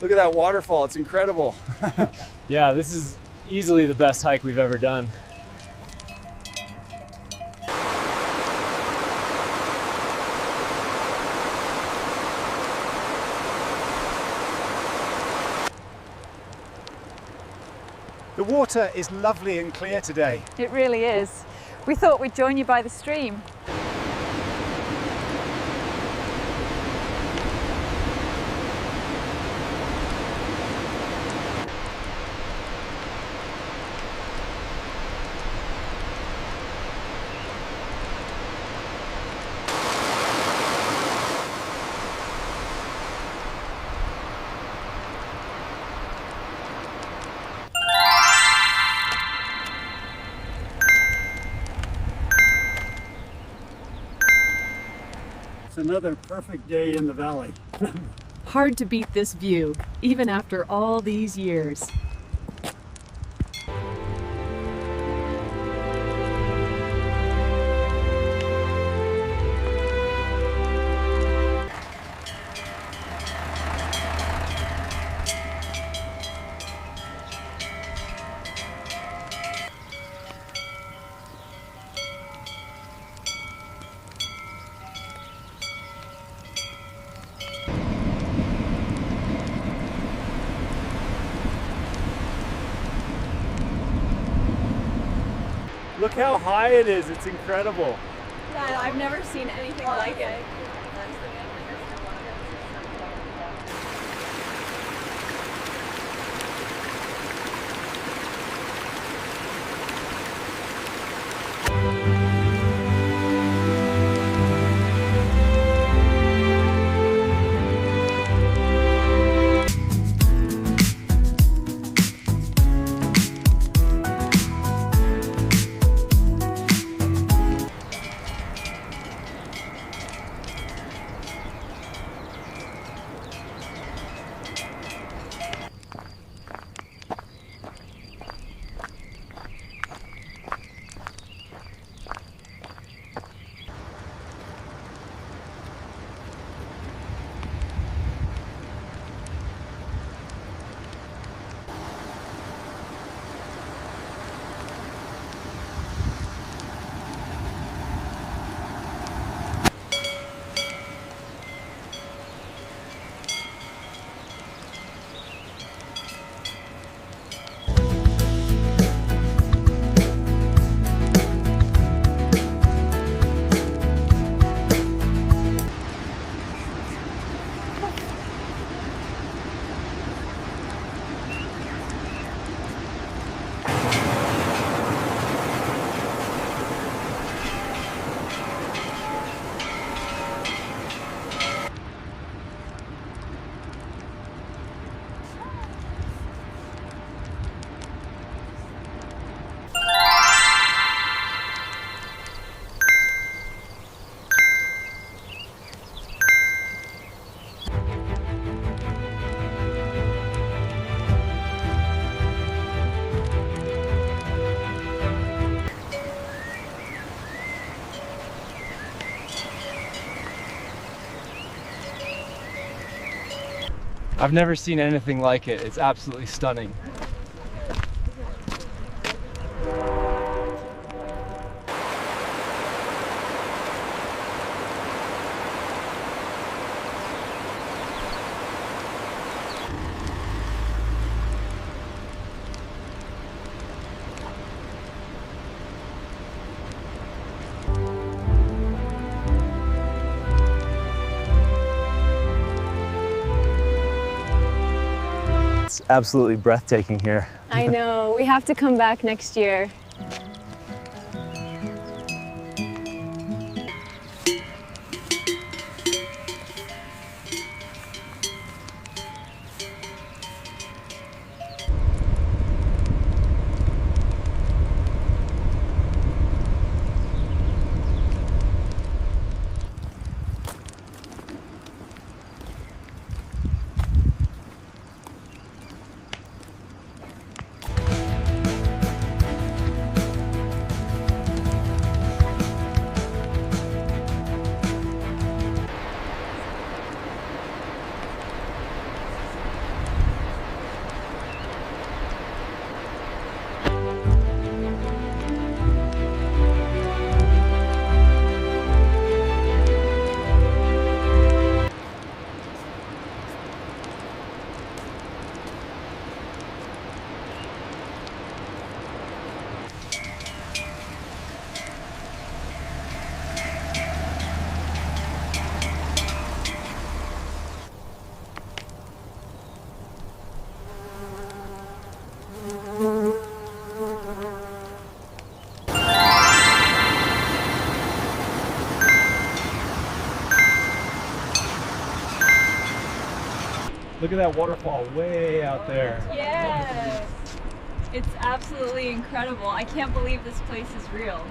Look at that waterfall, it's incredible. Yeah, this is easily the best hike we've ever done. The water is lovely and clear today. It really is. We thought we'd join you by the stream. It's another perfect day in the valley. Hard to beat this view, even after all these years. Look how high it is, it's incredible. Yeah, I've never seen anything like it. I've never seen anything like it. It's absolutely stunning. It's absolutely breathtaking here. I know. We have to come back next year. Look at that waterfall way out there. Yes! It's absolutely incredible. I can't believe this place is real.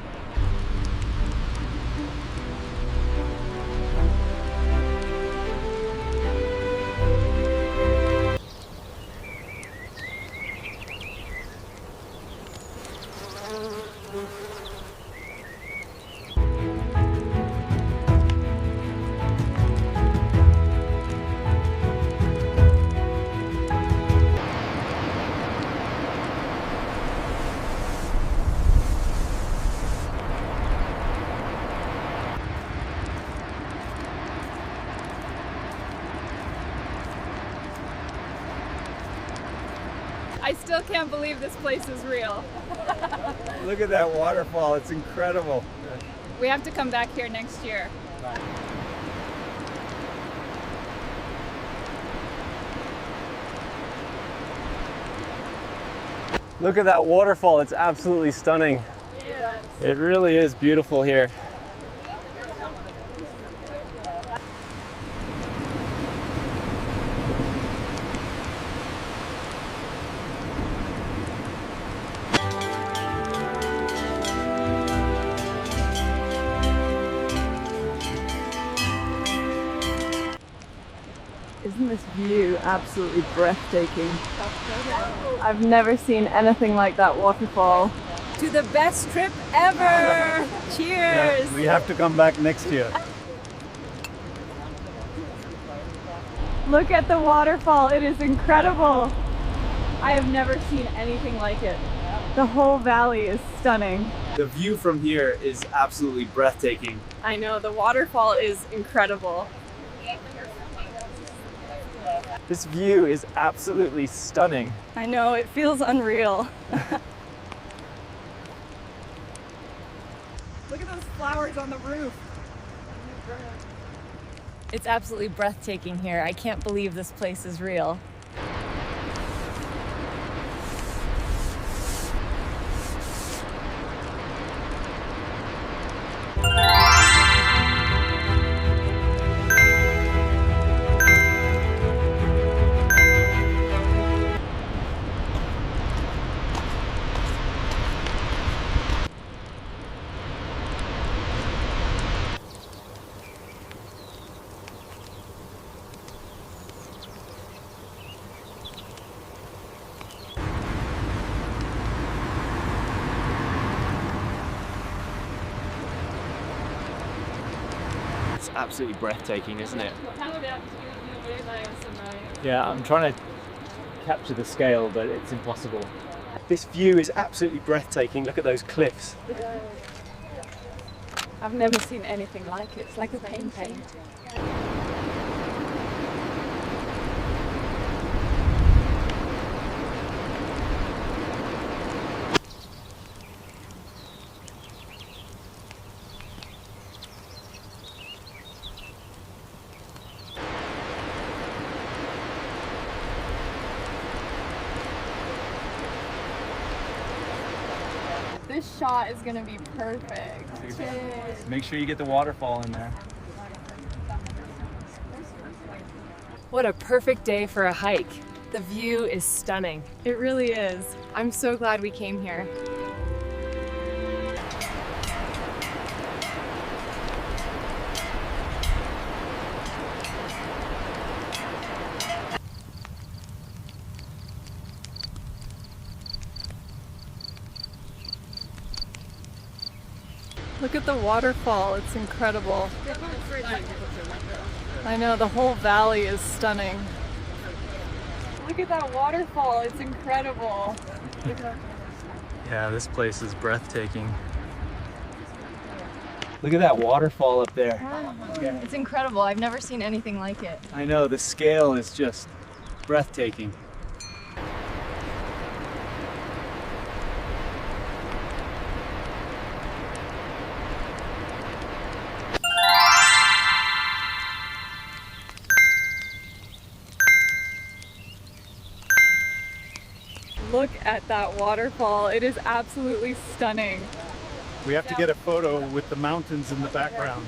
I still can't believe this place is real. Look at that waterfall, it's incredible. We have to come back here next year. Look at that waterfall, it's absolutely stunning. Yes. It really is beautiful here. Isn't this view absolutely breathtaking? I've never seen anything like that waterfall. To the best trip ever! Cheers! We have to come back next year. Look at the waterfall, it is incredible. I have never seen anything like it. The whole valley is stunning. The view from here is absolutely breathtaking. I know, the waterfall is incredible. This view is absolutely stunning. I know, it feels unreal. Look at those flowers on the roof. It's absolutely breathtaking here. I can't believe this place is real. It's absolutely breathtaking, isn't it? Yeah, I'm trying to capture the scale, but it's impossible. This view is absolutely breathtaking. Look at those cliffs. I've never seen anything like it. It's like a painting. This shot is gonna be perfect. Cheers. Make sure you get the waterfall in there. What a perfect day for a hike. The view is stunning. It really is. I'm so glad we came here. Look at the waterfall, it's incredible. I know, the whole valley is stunning. Look at that waterfall, it's incredible. Yeah, this place is breathtaking. Look at that waterfall up there. It's incredible, I've never seen anything like it. I know, the scale is just breathtaking. Look at that waterfall, it is absolutely stunning. We have to get a photo with the mountains in the background.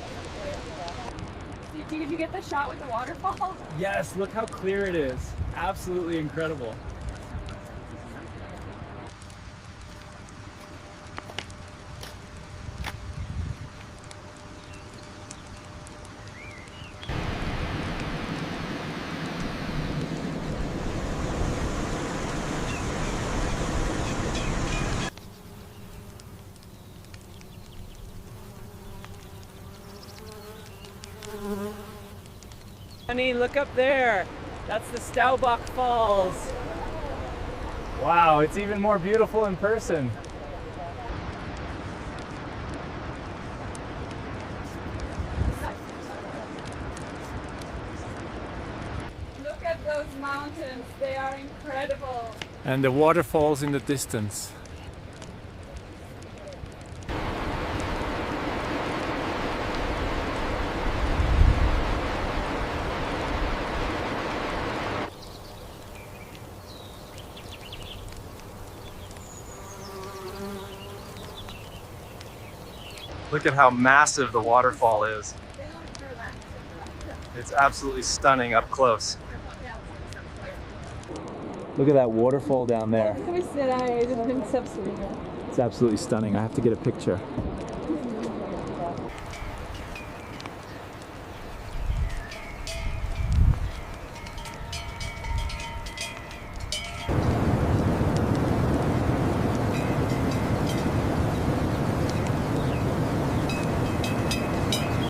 Did you get the shot with the waterfall? Yes, look how clear it is. Absolutely incredible. Honey, look up there. That's the Staubbach Falls. Wow, it's even more beautiful in person. Look at those mountains, they are incredible. And the waterfalls in the distance. Look at how massive the waterfall is. It's absolutely stunning up close. Look at that waterfall down there. It's absolutely stunning. I have to get a picture.